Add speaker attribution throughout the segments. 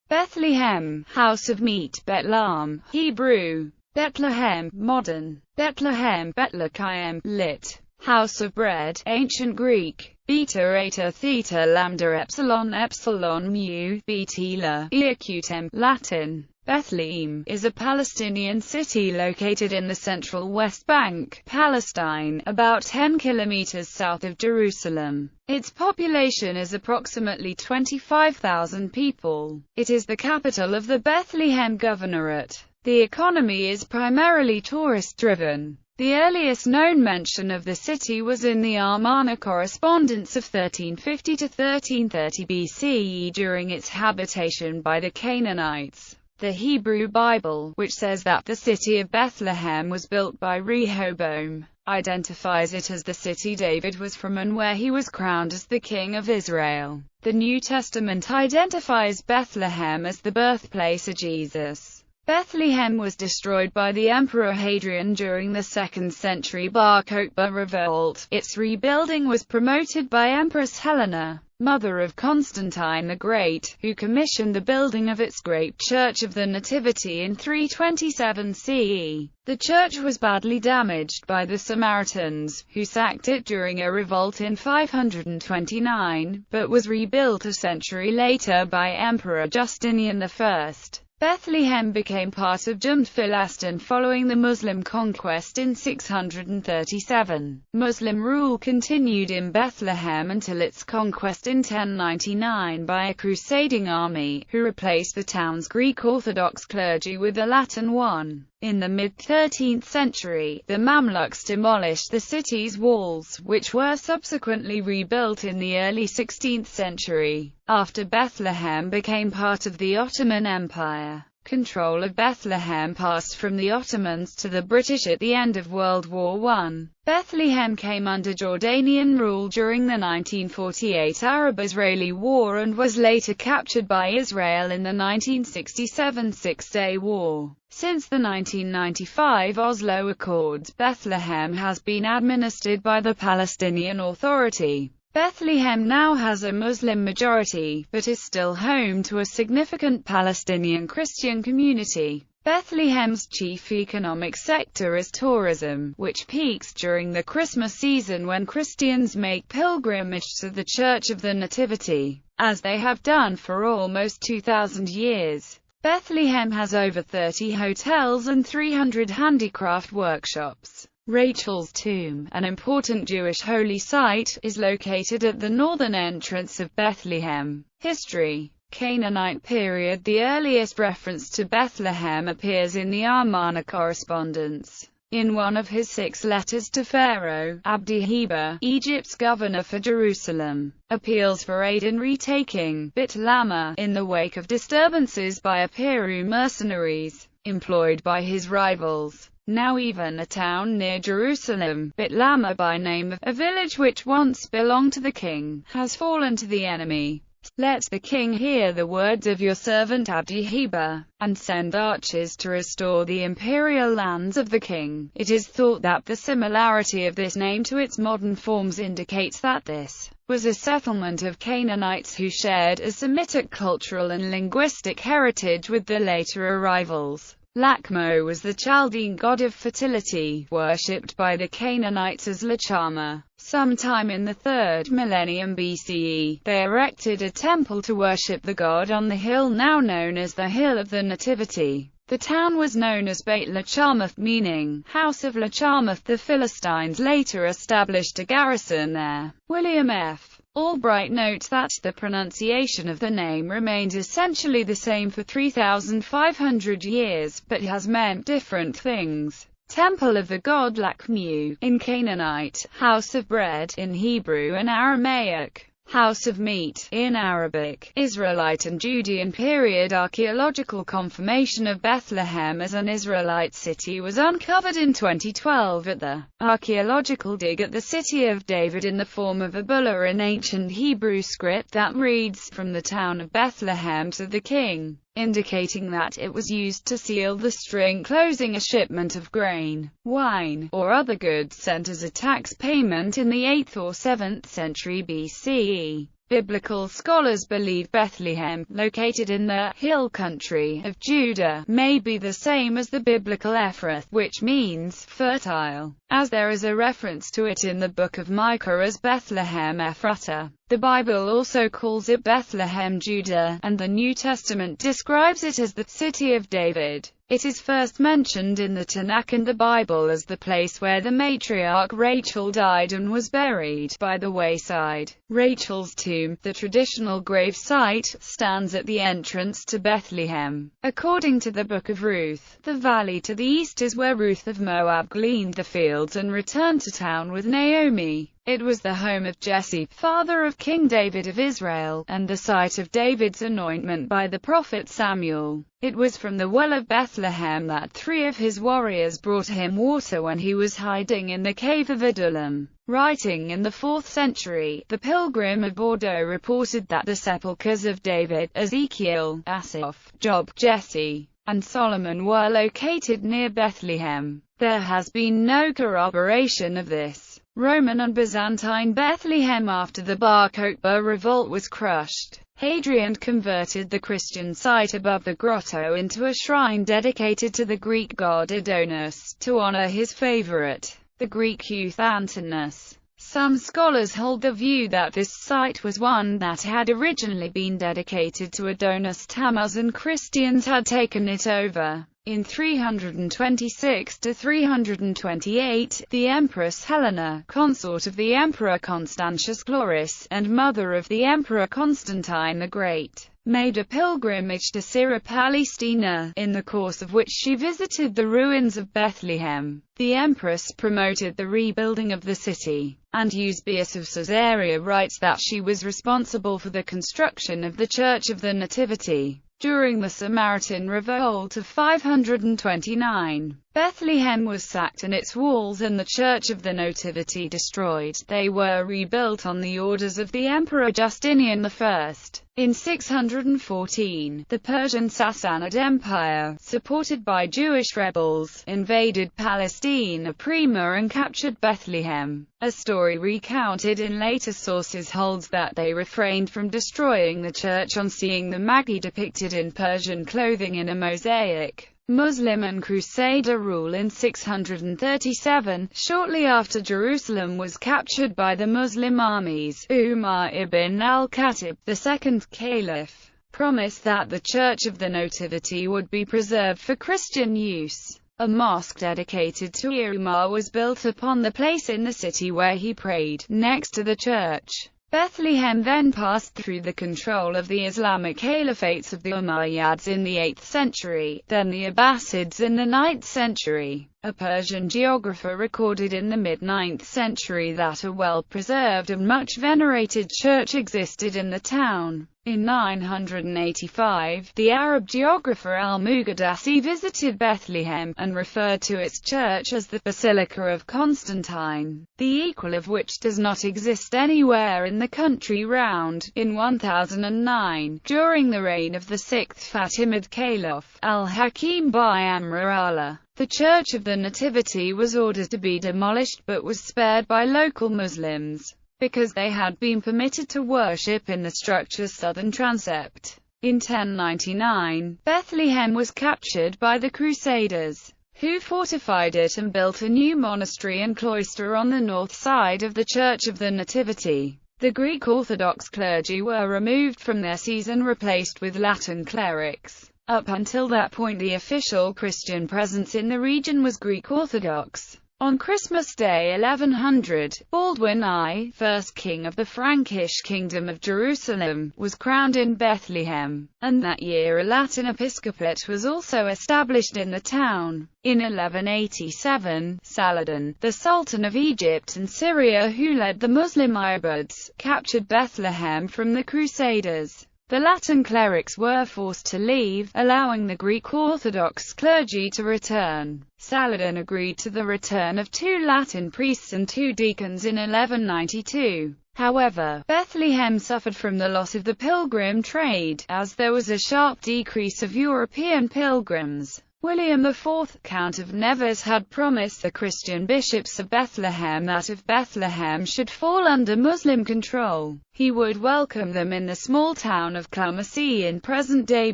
Speaker 1: Bethlehem, house of meat. Betlam, Hebrew, Bethlehem, modern, Bethlehem, Bethlehem, lit. House of bread, ancient Greek, beta eta theta lambda epsilon epsilon mu, betela, eacutem, Latin. Bethlehem is a Palestinian city located in the central West Bank, Palestine, about 10 kilometers south of Jerusalem. Its population is approximately 25,000 people. It is the capital of the Bethlehem Governorate. The economy is primarily tourist-driven. The earliest known mention of the city was in the Amarna correspondence of 1350 to 1330 BCE during its habitation by the Canaanites. The Hebrew Bible, which says that the city of Bethlehem was built by Rehoboam, identifies it as the city David was from and where he was crowned as the king of Israel. The New Testament identifies Bethlehem as the birthplace of Jesus. Bethlehem was destroyed by the Emperor Hadrian during the 2nd century Bar Kokhba revolt. Its rebuilding was promoted by Empress Helena, mother of Constantine the Great, who commissioned the building of its great Church of the Nativity in 327 CE. The church was badly damaged by the Samaritans, who sacked it during a revolt in 529, but was rebuilt a century later by Emperor Justinian I. Bethlehem became part of Jumd Philistin following the Muslim conquest in 637. Muslim rule continued in Bethlehem until its conquest in 1099 by a crusading army, who replaced the town's Greek Orthodox clergy with a Latin one. In the mid-13th century, the Mamluks demolished the city's walls, which were subsequently rebuilt in the early 16th century. After Bethlehem became part of the Ottoman Empire, control of Bethlehem passed from the Ottomans to the British at the end of World War I. Bethlehem came under Jordanian rule during the 1948 Arab-Israeli War and was later captured by Israel in the 1967 Six-Day War. Since the 1995 Oslo Accords, Bethlehem has been administered by the Palestinian Authority. Bethlehem now has a Muslim majority, but is still home to a significant Palestinian Christian community. Bethlehem's chief economic sector is tourism, which peaks during the Christmas season when Christians make pilgrimage to the Church of the Nativity, as they have done for almost 2,000 years. Bethlehem has over 30 hotels and 300 handicraft workshops. Rachel's tomb, an important Jewish holy site, is located at the northern entrance of Bethlehem. History. Canaanite period. The earliest reference to Bethlehem appears in the Amarna correspondence. In one of his 6 letters to Pharaoh, Abdi-Heber, Egypt's governor for Jerusalem, appeals for aid in retaking Bethlehem in the wake of disturbances by Apiru mercenaries, employed by his rivals. Now even a town near Jerusalem, Bethlehem by name, a village which once belonged to the king, has fallen to the enemy. Let the king hear the words of your servant Abdi-Heber, and send archers to restore the imperial lands of the king. It is thought that the similarity of this name to its modern forms indicates that this was a settlement of Canaanites who shared a Semitic cultural and linguistic heritage with the later arrivals. Lakmo was the Chaldean god of fertility, worshipped by the Canaanites as Lachama. Sometime in the 3rd millennium BCE, they erected a temple to worship the god on the hill now known as the Hill of the Nativity. The town was known as Beit Lachamath, meaning House of Lachamath. The Philistines later established a garrison there. William F. Albright notes that the pronunciation of the name remained essentially the same for 3,500 years, but has meant different things. Temple of the god Lakmu, in Canaanite, house of bread, in Hebrew and Aramaic, house of meat, in Arabic. Israelite and Judean period archaeological confirmation of Bethlehem as an Israelite city was uncovered in 2012 at the archaeological dig at the City of David in the form of a bulla in ancient Hebrew script that reads, "From the town of Bethlehem to the king," indicating that it was used to seal the string closing a shipment of grain, wine, or other goods sent as a tax payment in the 8th or 7th century BCE. Biblical scholars believe Bethlehem, located in the hill country of Judah, may be the same as the biblical Ephrath, which means fertile, as there is a reference to it in the book of Micah as Bethlehem Ephratah. The Bible also calls it Bethlehem Judah, and the New Testament describes it as the city of David. It is first mentioned in the Tanakh and the Bible as the place where the matriarch Rachel died and was buried by the wayside. Rachel's tomb, the traditional grave site, stands at the entrance to Bethlehem. According to the Book of Ruth, the valley to the east is where Ruth of Moab gleaned the fields and returned to town with Naomi. It was the home of Jesse, father of King David of Israel, and the site of David's anointment by the prophet Samuel. It was from the well of Bethlehem that 3 of his warriors brought him water when he was hiding in the cave of Adullam. Writing in the 4th century, the Pilgrim of Bordeaux reported that the sepulchres of David, Ezekiel, Asaph, Job, Jesse, and Solomon were located near Bethlehem. There has been no corroboration of this. Roman and Byzantine Bethlehem. After the Bar Kokhba revolt was crushed, Hadrian converted the Christian site above the grotto into a shrine dedicated to the Greek god Adonis, to honor his favorite, the Greek youth Antinous. Some scholars hold the view that this site was one that had originally been dedicated to Adonis Tammuz and Christians had taken it over. In 326–328, the Empress Helena, consort of the Emperor Constantius Chlorus, and mother of the Emperor Constantine the Great, made a pilgrimage to Syria Palestina, in the course of which she visited the ruins of Bethlehem. The Empress promoted the rebuilding of the city, and Eusebius of Caesarea writes that she was responsible for the construction of the Church of the Nativity. During the Samaritan Revolt of 529, Bethlehem was sacked and its walls and the Church of the Nativity destroyed. They were rebuilt on the orders of the Emperor Justinian I. In 614, the Persian Sassanid Empire, supported by Jewish rebels, invaded Palestine Prima and captured Bethlehem. A story recounted in later sources holds that they refrained from destroying the church on seeing the Magi depicted in Persian clothing in a mosaic. Muslim and Crusader rule. In 637, shortly after Jerusalem was captured by the Muslim armies, Umar ibn al-Khatib, the second caliph, promised that the Church of the Nativity would be preserved for Christian use. A mosque dedicated to Umar was built upon the place in the city where he prayed, next to the church. Bethlehem then passed through the control of the Islamic caliphates of the Umayyads in the 8th century, then the Abbasids in the 9th century. A Persian geographer recorded in the mid-9th century that a well-preserved and much venerated church existed in the town. In 985, the Arab geographer al-Muqaddasi visited Bethlehem, and referred to its church as the Basilica of Constantine, the equal of which does not exist anywhere in the country round. In 1009, during the reign of the 6th Fatimid Caliph, al-Hakim bi-Amr Allah, the Church of the Nativity was ordered to be demolished but was spared by local Muslims, because they had been permitted to worship in the structure's southern transept. In 1099, Bethlehem was captured by the Crusaders, who fortified it and built a new monastery and cloister on the north side of the Church of the Nativity. The Greek Orthodox clergy were removed from their sees and replaced with Latin clerics. Up until that point, the official Christian presence in the region was Greek Orthodox. On Christmas Day 1100, Baldwin I, first king of the Frankish Kingdom of Jerusalem, was crowned in Bethlehem, and that year a Latin episcopate was also established in the town. In 1187, Saladin, the Sultan of Egypt and Syria who led the Muslim Ayyubids, captured Bethlehem from the Crusaders. The Latin clerics were forced to leave, allowing the Greek Orthodox clergy to return. Saladin agreed to the return of 2 Latin priests and 2 deacons in 1192. However, Bethlehem suffered from the loss of the pilgrim trade, as there was a sharp decrease of European pilgrims. William IV, Count of Nevers, had promised the Christian bishops of Bethlehem that if Bethlehem should fall under Muslim control, he would welcome them in the small town of Clamecy in present-day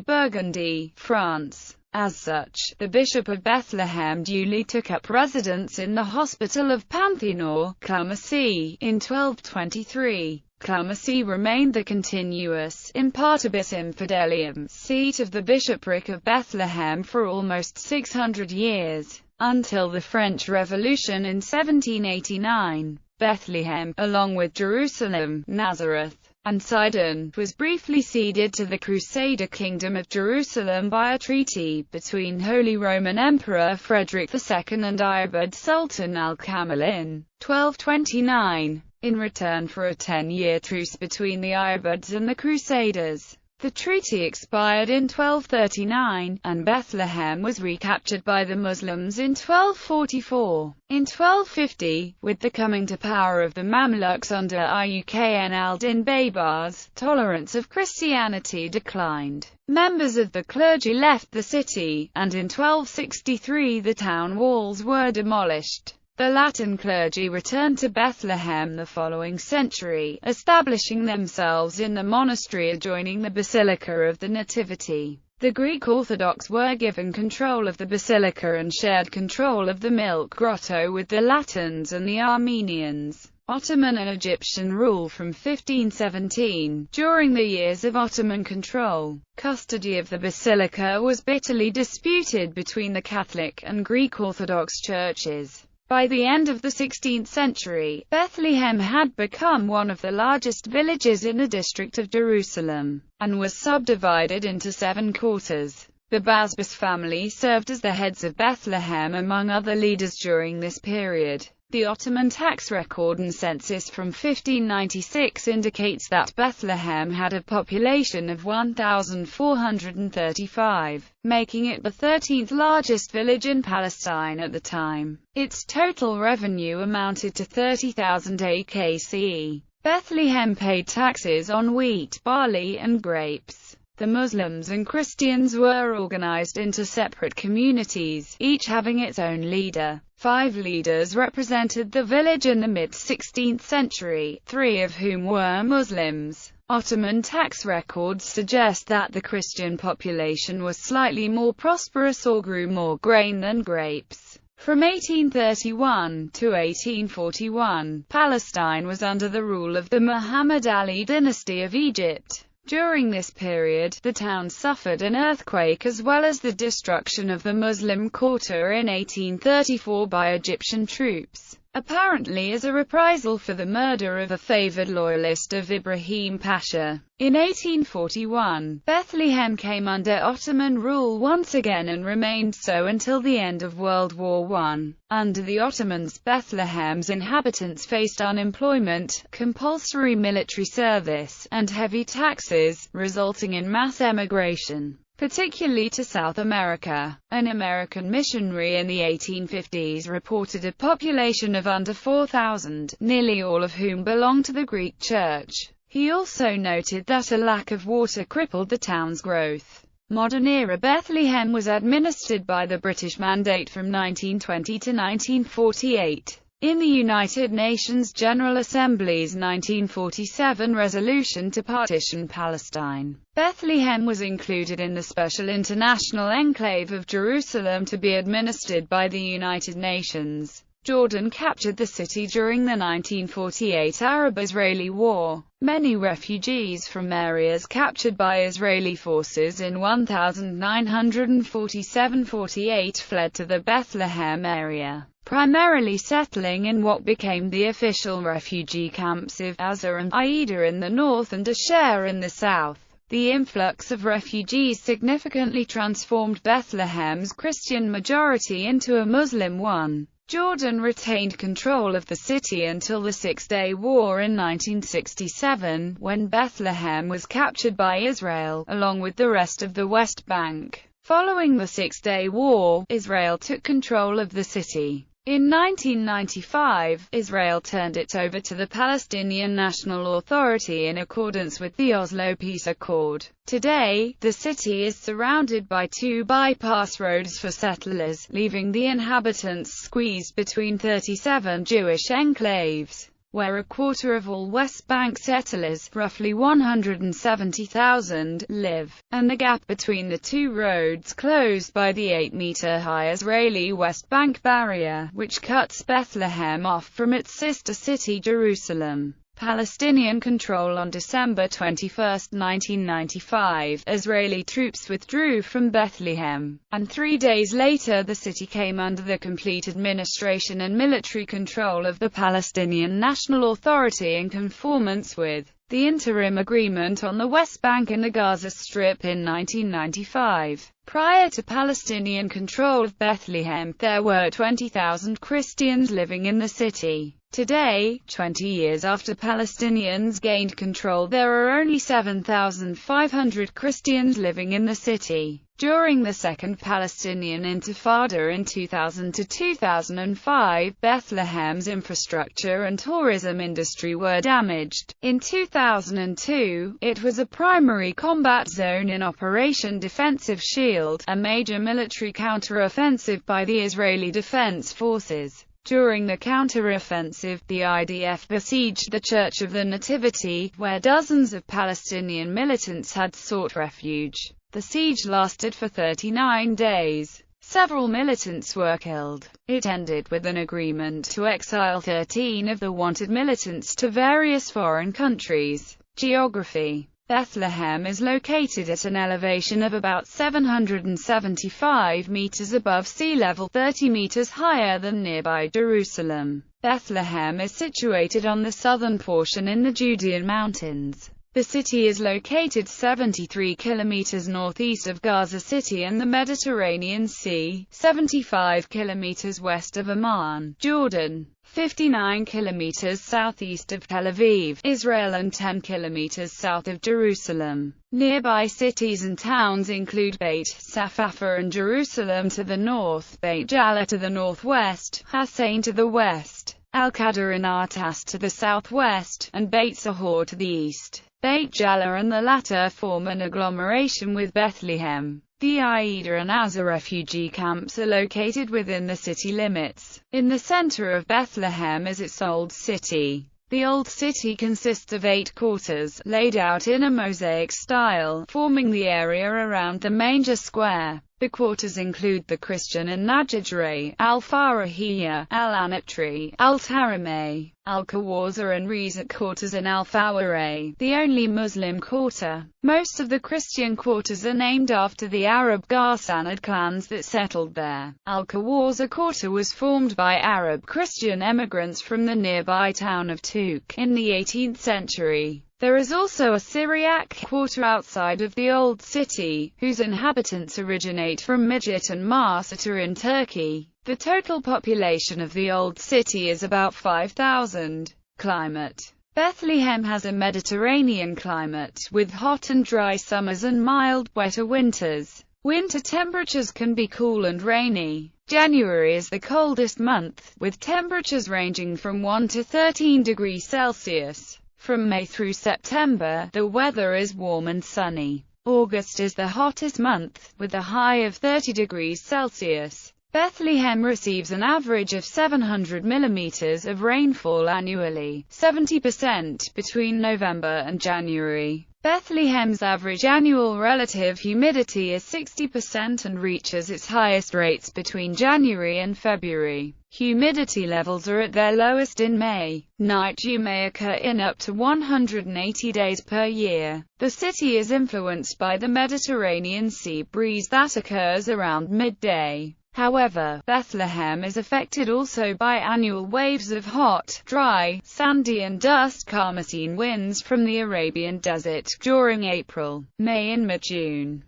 Speaker 1: Burgundy, France. As such, the Bishop of Bethlehem duly took up residence in the Hospital of Panthénor, Clamecy, in 1223. Clamecy remained the continuous impartibus infidelium seat of the bishopric of Bethlehem for almost 600 years, until the French Revolution in 1789. Bethlehem, along with Jerusalem, Nazareth, and Sidon, was briefly ceded to the Crusader Kingdom of Jerusalem by a treaty between Holy Roman Emperor Frederick II and Ayyubid Sultan al-Kamil in 1229, in return for a 10-year truce between the Ayyubids and the Crusaders. The treaty expired in 1239, and Bethlehem was recaptured by the Muslims in 1244. In 1250, with the coming to power of the Mamluks under Ayukin al-Din Baybars, tolerance of Christianity declined. Members of the clergy left the city, and in 1263 the town walls were demolished. The Latin clergy returned to Bethlehem the following century, establishing themselves in the monastery adjoining the Basilica of the Nativity. The Greek Orthodox were given control of the basilica and shared control of the Milk Grotto with the Latins and the Armenians. Ottoman and Egyptian rule from 1517. During the years of Ottoman control, custody of the basilica was bitterly disputed between the Catholic and Greek Orthodox churches. By the end of the 16th century, Bethlehem had become one of the largest villages in the district of Jerusalem, and was subdivided into 7 quarters. The Basbas family served as the heads of Bethlehem among other leaders during this period. The Ottoman tax record and census from 1596 indicates that Bethlehem had a population of 1,435, making it the 13th largest village in Palestine at the time. Its total revenue amounted to 30,000 AKCE. Bethlehem paid taxes on wheat, barley, and grapes. The Muslims and Christians were organized into separate communities, each having its own leader. 5 leaders represented the village in the mid-16th century, 3 of whom were Muslims. Ottoman tax records suggest that the Christian population was slightly more prosperous or grew more grain than grapes. From 1831 to 1841, Palestine was under the rule of the Muhammad Ali dynasty of Egypt. During this period, the town suffered an earthquake as well as the destruction of the Muslim quarter in 1834 by Egyptian troops, apparently as a reprisal for the murder of a favored loyalist of Ibrahim Pasha. In 1841, Bethlehem came under Ottoman rule once again and remained so until the end of World War I. Under the Ottomans, Bethlehem's inhabitants faced unemployment, compulsory military service, and heavy taxes, resulting in mass emigration, particularly to South America. An American missionary in the 1850s reported a population of under 4,000, nearly all of whom belonged to the Greek Church. He also noted that a lack of water crippled the town's growth. Modern-era Bethlehem was administered by the British Mandate from 1920 to 1948. In the United Nations General Assembly's 1947 resolution to partition Palestine, Bethlehem was included in the special international enclave of Jerusalem to be administered by the United Nations. Jordan captured the city during the 1948 Arab-Israeli War. Many refugees from areas captured by Israeli forces in 1947–48 fled to the Bethlehem area, primarily settling in what became the official refugee camps of Azza and Aida in the north and Shaer in the south. The influx of refugees significantly transformed Bethlehem's Christian majority into a Muslim one. Jordan retained control of the city until the Six-Day War in 1967, when Bethlehem was captured by Israel, along with the rest of the West Bank. Following the Six-Day War, Israel took control of the city. In 1995, Israel turned it over to the Palestinian National Authority in accordance with the Oslo Peace Accord. Today, the city is surrounded by two bypass roads for settlers, leaving the inhabitants squeezed between 37 Jewish enclaves, where a quarter of all West Bank settlers, roughly 170,000, live, and the gap between the two roads closed by the 8-meter-high Israeli West Bank barrier, which cuts Bethlehem off from its sister city Jerusalem. Palestinian control. On December 21, 1995, Israeli troops withdrew from Bethlehem, and 3 days later the city came under the complete administration and military control of the Palestinian National Authority in conformance with the interim agreement on the West Bank and the Gaza Strip in 1995. Prior to Palestinian control of Bethlehem, there were 20,000 Christians living in the city. Today, 20 years after Palestinians gained control, there are only 7,500 Christians living in the city. During the Second Palestinian Intifada in 2000 to 2005, Bethlehem's infrastructure and tourism industry were damaged. In 2002, it was a primary combat zone in Operation Defensive Shield, a major military counter-offensive by the Israeli Defense Forces. During the counter-offensive, the IDF besieged the Church of the Nativity, where dozens of Palestinian militants had sought refuge. The siege lasted for 39 days. Several militants were killed. It ended with an agreement to exile 13 of the wanted militants to various foreign countries. Geography. Bethlehem is located at an elevation of about 775 meters above sea level, 30 meters higher than nearby Jerusalem. Bethlehem is situated on the southern portion in the Judean Mountains. The city is located 73 kilometers northeast of Gaza City and the Mediterranean Sea, 75 kilometers west of Amman, Jordan, 59 kilometers southeast of Tel Aviv, Israel, and 10 kilometers south of Jerusalem. Nearby cities and towns include Beit Safafa and Jerusalem to the north, Beit Jala to the northwest, Hussein to the west, Al-Qadr and Artas to the southwest, and Beit Sahor to the east. Beit Jala and the latter form an agglomeration with Bethlehem. The Aida and Azza refugee camps are located within the city limits. In the center of Bethlehem is its Old City. The Old City consists of 8 quarters, laid out in a mosaic style, forming the area around the manger square. The quarters include the Christian and Najajri, Al-Farahiyya, Al-Anatri, Al-Tarimeh, Al-Kawaza and Rizat quarters and Al-Fawareh, the only Muslim quarter. Most of the Christian quarters are named after the Arab Ghassanid clans that settled there. Al-Kawaza quarter was formed by Arab Christian emigrants from the nearby town of Tukh in the 18th century. There is also a Syriac quarter outside of the Old City, whose inhabitants originate from Midjit and Masata in Turkey. The total population of the Old City is about 5,000. Climate. Bethlehem has a Mediterranean climate, with hot and dry summers and mild, wetter winters. Winter temperatures can be cool and rainy. January is the coldest month, with temperatures ranging from 1 to 13 degrees Celsius. From May through September, the weather is warm and sunny. August is the hottest month, with a high of 30 degrees Celsius. Bethlehem receives an average of 700 millimeters of rainfall annually, 70% between November and January. Bethlehem's average annual relative humidity is 60% and reaches its highest rates between January and February. Humidity levels are at their lowest in May. Night dew may occur in up to 180 days per year. The city is influenced by the Mediterranean Sea breeze that occurs around midday. However, Bethlehem is affected also by annual waves of hot, dry, sandy and dust-carmine winds from the Arabian Desert during April, May and mid-June.